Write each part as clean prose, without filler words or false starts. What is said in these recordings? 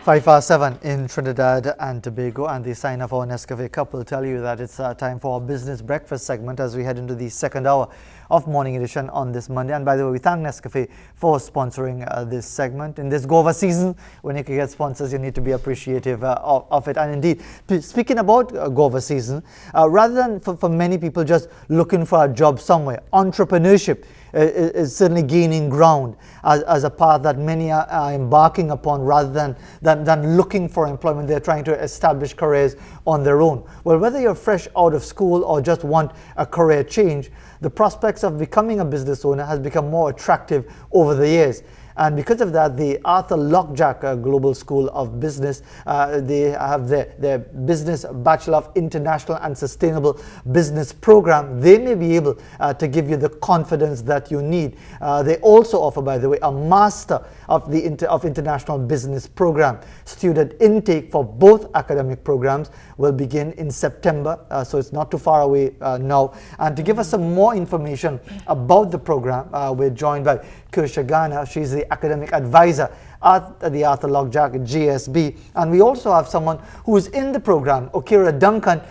5:07 in Trinidad and Tobago, and the sign of our Nescafe cup will tell you that it's time for our business breakfast segment as we head into the second hour of Morning Edition on this Monday. And by the way, we thank Nescafe for sponsoring this segment. In this guava season, when you can get sponsors, you need to be appreciative of it. And indeed, speaking about guava season, rather than for many people just looking for a job somewhere, entrepreneurship is certainly gaining ground as a path that many are embarking upon rather than looking for employment. They're trying to establish careers on their own. Well, whether you're fresh out of school or just want a career change, the prospects of becoming a business owner has become more attractive over the years. And because of that, the Arthur Lockjack Global School of Business, they have their Business Bachelor of International and Sustainable Business program. They may be able to give you the confidence that you need. They also offer, by the way, a Master of International Business program. Student intake for both academic programs will begin in September, so it's not too far away now. And to give us some more information about the program, we're joined by Kersha Garner. She's the academic advisor at the Arthur Lockjack GSB. And we also have someone who is in the program, Okera Duncan,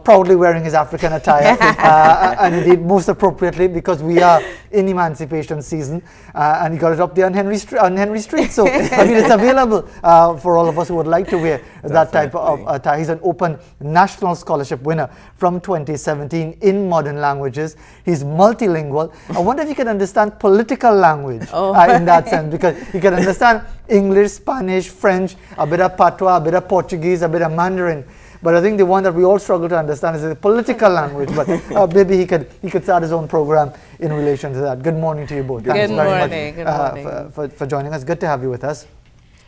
proudly wearing his African attire, and indeed most appropriately because we are in emancipation season, and he got it up there on Henry Street. So I mean, it's available for all of us who would like to wear that type of attire. He's an open national scholarship winner from 2017 in modern languages. He's multilingual. I wonder if you can understand political language in that sense, because you can understand English, Spanish, French, a bit of patois, a bit of Portuguese, a bit of Mandarin. But I think the one that we all struggle to understand is the political language. But maybe he could start his own program in relation to that. Good morning to you both. Thanks very much for joining us. Good to have you with us.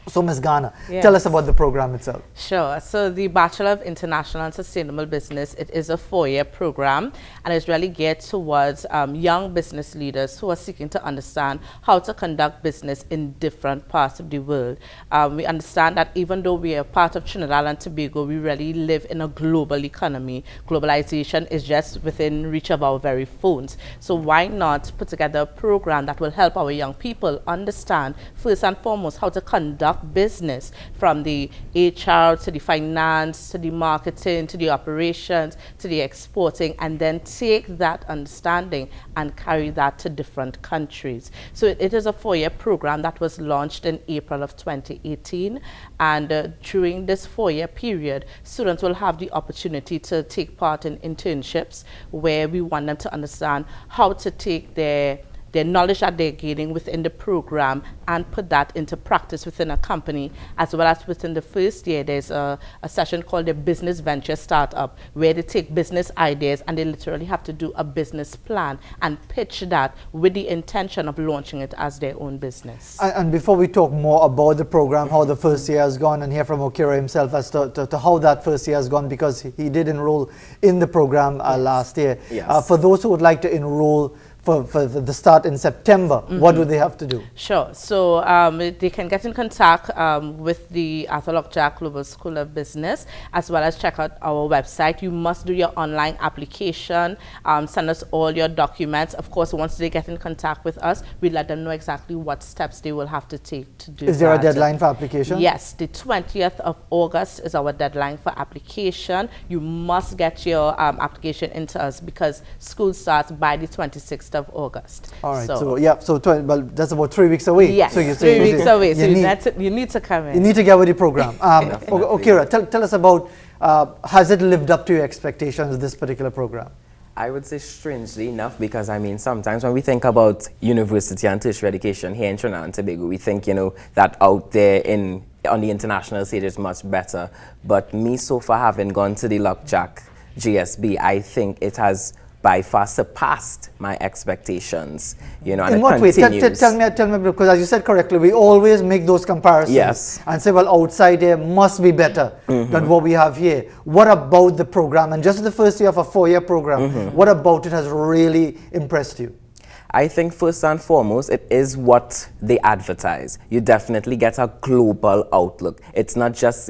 So, Ms. Garner, tell us about the program itself. Sure. So, the Bachelor of International and Sustainable Business, it is a 4-year program, and it's really geared towards young business leaders who are seeking to understand how to conduct business in different parts of the world. We understand that even though we are part of Trinidad and Tobago, we really live in a global economy. Globalization is just within reach of our very phones. So, why not put together a program that will help our young people understand, first and foremost, how to conduct business, from the HR to the finance to the marketing to the operations to the exporting, and then take that understanding and carry that to different countries. So it is a 4-year program that was launched in April of 2018, and during this 4-year period, students will have the opportunity to take part in internships where we want them to understand how to take their knowledge that they're gaining within the program and put that into practice within a company, as well as within the first year. There's a session called the Business Venture Startup, where they take business ideas and they literally have to do a business plan and pitch that with the intention of launching it as their own business. And before we talk more about the program, how the first year has gone, and hear from Okera himself as to how that first year has gone, because he did enroll in the program last year. Yes. For those who would like to enroll for the start in September, what do they have to do? Sure. So they can get in contact with the Arthur Lockjack Global School of Business, as well as check out our website. You must do your online application, send us all your documents. Of course, once they get in contact with us, we let them know exactly what steps they will have to take to do that. Is there a deadline for application? Yes, the 20th of August is our deadline for application. You must get your application into us because school starts by the 26th of August. All right, well, that's about 3 weeks away. Yes, so 3 weeks away. So you need to come in. You need to get with the program. Okera, tell us about, has it lived up to your expectations, this particular program? I would say strangely enough, because I mean, sometimes when we think about university and tertiary education here in Trinidad and Tobago, we think, that out there on the international stage is much better. But me, so far, having gone to the Lockjack GSB, I think it has by far surpassed my expectations, and in what way? Tell me, because as you said correctly, we always make those comparisons and say, well, outside here must be better than what we have here. What about the program? And just the first year of a 4-year program, what about it has really impressed you? I think first and foremost, it is what they advertise. You definitely get a global outlook. It's not just,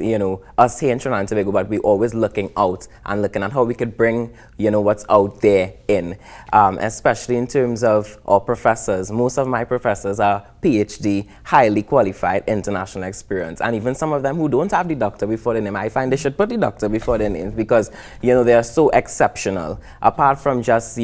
us here in Trinidad and Tobago, but we're always looking out and looking at how we could bring, what's out there in, especially in terms of our professors. Most of my professors are PhD, highly qualified, international experience. And even some of them who don't have the doctor before their name, I find they should put the doctor before their names because, they are so exceptional. Apart from just,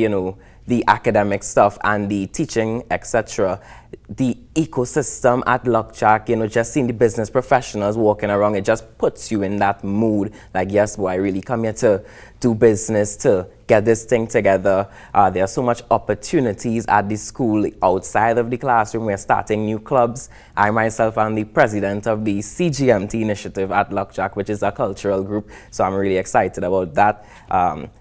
the academic stuff and the teaching, etc., the ecosystem at Lockjack, just seeing the business professionals walking around, it just puts you in that mood. Like, yes, boy, I really come here to do business, to get this thing together. There are so much opportunities at the school outside of the classroom. We're starting new clubs. I myself am the president of the CGMT initiative at Lockjack, which is a cultural group. So I'm really excited about that.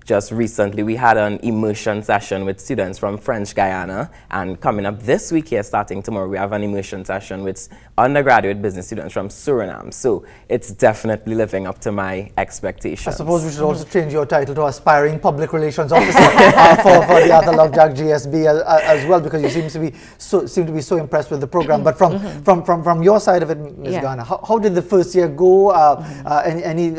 Just recently, we had an immersion session with students from French Guyana. And coming up this week here, starting tomorrow, we have an immersion session with undergraduate business students from Suriname. So it's definitely living up to my expectations. I suppose we should also change your title to aspiring public relations officer for the other Lockjack GSB as well, because you seem to be so impressed with the program. But from your side of it, Ms. Garner, how did the first year go? Any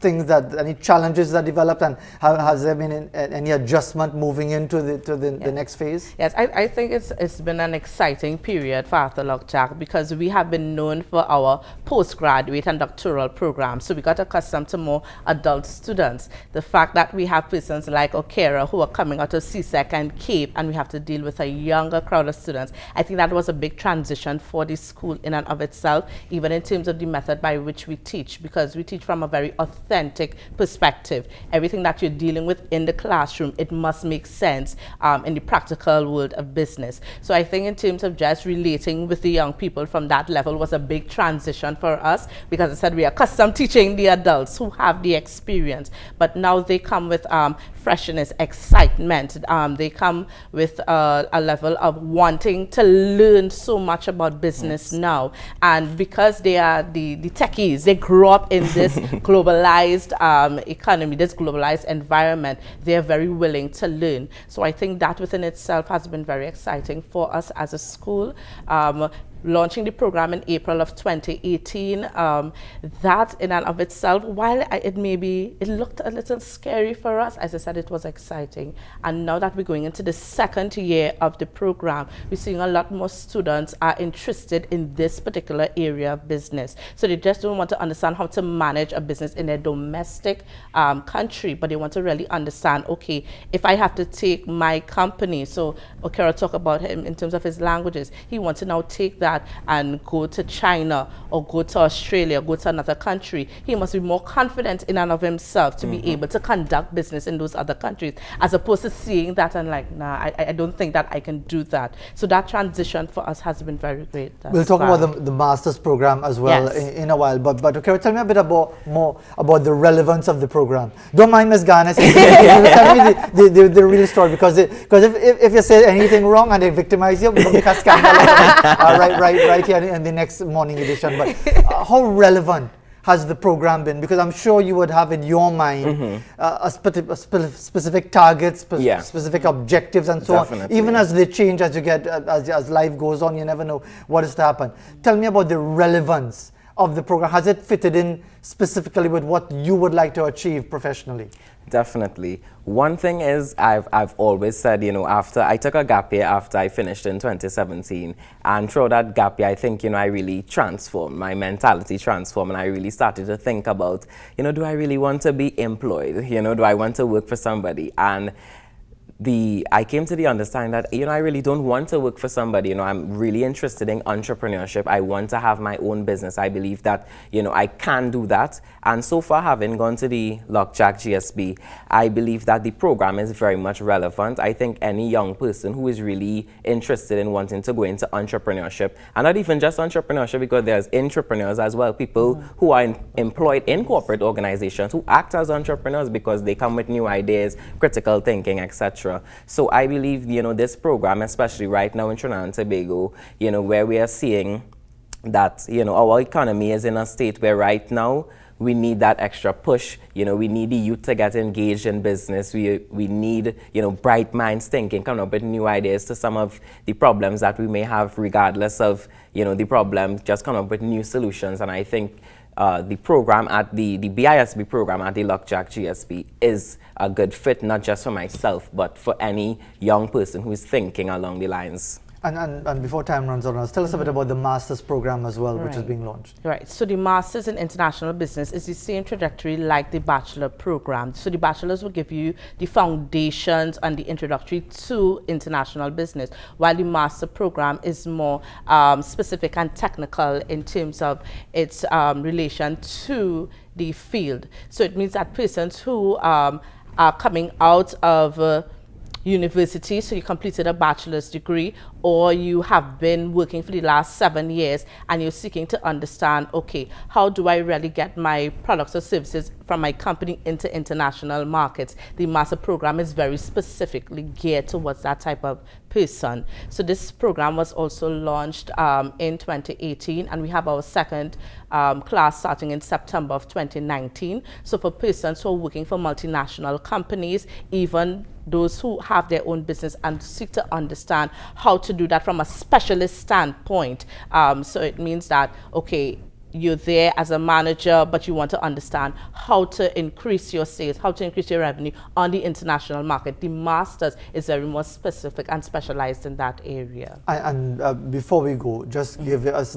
any challenges that developed, and has there been any adjustment moving into the next phase? Yes, I think it's been an exciting period for Arthur Lockjack because we have been known for our postgraduate and doctoral programs. So we got accustomed to more adult students. The fact that we have persons like Okera who are coming out of CSEC and Cape, and we have to deal with a younger crowd of students, I think that was a big transition for the school in and of itself, even in terms of the method by which we teach, because we teach from a very authentic perspective. Everything that you're dealing with in the classroom, it must make sense in the practical world of business. So I think in terms of just relating with the young people from that level was a big transition for us, because I said we are accustomed teaching the adults who have the experience, but now they come with freshness, excitement. They come with a level of wanting to learn so much about business now. And because they are the techies, they grew up in this globalized economy, this globalized environment, they're very willing to learn. So I think that within itself has been very exciting for us as a school. Launching the program in April of 2018, that in and of itself, while it looked a little scary for us, as I said, it was exciting. And now that we're going into the second year of the program, we're seeing a lot more students are interested in this particular area of business. So they just don't want to understand how to manage a business in a domestic country, but they want to really understand, okay, if I have to take my company, so Okera talked about him in terms of his languages, he wants to now take that and go to China or go to Australia, go to another country. He must be more confident in and of himself to be able to conduct business in those other countries, as opposed to seeing that and like, nah, I don't think that I can do that. So that transition for us has been very great. We'll talk about the master's program as well in a while, but okay, tell me a bit more about the relevance of the program. Don't mind Ms. Garner, tell me the real story, because if you say anything wrong and they victimize you, we'll make a scandal right here in the next morning edition. But how relevant has the program been? Because I'm sure you would have in your mind specific targets, specific objectives, and so on. Even as they change, as you get as life goes on, you never know what is to happen. Tell me about the relevance of the program. Has it fitted in specifically with what you would like to achieve professionally? Definitely. One thing is, I've always said, after I took a gap year after I finished in 2017, and through that gap year, I think, I really transformed, my mentality transformed, and I really started to think about, do I really want to be employed? Do I want to work for somebody? And I came to the understanding that, I really don't want to work for somebody. I'm really interested in entrepreneurship. I want to have my own business. I believe that, I can do that. And so far, having gone to the Lockjack GSB, I believe that the program is very much relevant. I think any young person who is really interested in wanting to go into entrepreneurship, and not even just entrepreneurship, because there's entrepreneurs as well, people who are employed in corporate organizations who act as entrepreneurs because they come with new ideas, critical thinking, etc. So I believe, this program, especially right now in Trinidad and Tobago, where we are seeing that, our economy is in a state where right now we need that extra push. You know, we need the youth to get engaged in business. We need, you know, bright minds thinking, coming up with new ideas to some of the problems that we may have, regardless of, you know, the problem, just come up with new solutions. And I think the program at the BISB program at the Lockjack GSB is a good fit, not just for myself, but for any young person who is thinking along the lines. And before time runs out, tell us a bit about the Master's program as well, which is being launched. Right. So the Master's in International Business is the same trajectory like the Bachelor program. So the Bachelor's will give you the foundations and the introductory to international business, while the Master program is more specific and technical in terms of its relation to the field. So it means that persons who are coming out of university, so you completed a bachelor's degree, or you have been working for the last 7 years and you're seeking to understand, okay, how do I really get my products or services from my company into international markets? The Master program is very specifically geared towards that type of person. So this program was also launched in 2018, and we have our second class starting in September of 2019. So for persons who are working for multinational companies, even those who have their own business and seek to understand how to do that from a specialist standpoint. So it means that, okay, you're there as a manager, but you want to understand how to increase your sales, how to increase your revenue on the international market. The Masters is very more specific and specialized in that area. And before we go, just give us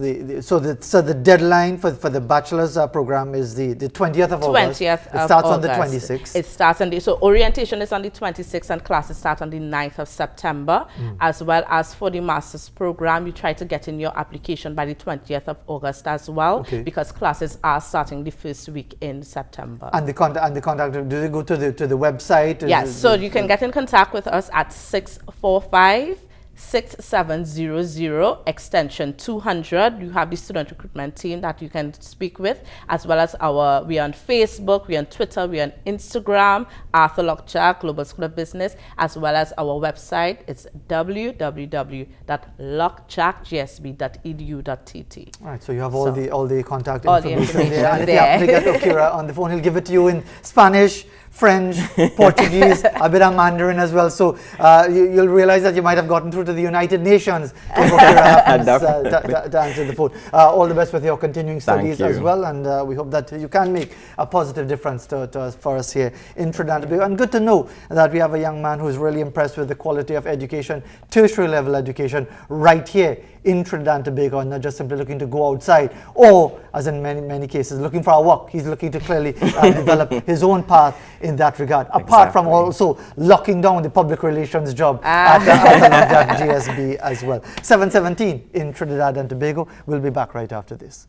so the deadline for the Bachelor's program is the 20th of August. 20th It starts on the 26th. It starts on so orientation is on the 26th and classes start on the 9th of September. As well as for the Master's program, you try to get in your application by the 20th of August as well. Okay. Because classes are starting the first week in September. And the contact, do they go to the website? Yes, so you can get in contact with us at 645-6700 extension 200. You have the student recruitment team that you can speak with, as well as we're on Facebook, we're on Twitter, we're on Instagram, Arthur Lockjack Global School of Business, as well as our website. It's www.lockjackgsb.edu.tt. All right, so you have all the contact information there. And if you happen to get Okera on the phone, he'll give it to you in Spanish, French, Portuguese, a bit of Mandarin as well. So you'll realize that you might have gotten through to the United Nations if Okera happens to answer the phone. All the best with your continuing studies as well, and we hope that you can make a positive difference for us here in Trinidad and Tobago. And good to know that we have a young man who's really impressed with the quality of education, tertiary level education, right here in Trinidad and Tobago, and not just simply looking to go outside, or as in many cases looking for a work. He's looking to clearly develop his own path in that regard, apart from also locking down the public relations job at the GSB as well. 7:17 in Trinidad and Tobago. We'll be back right after this.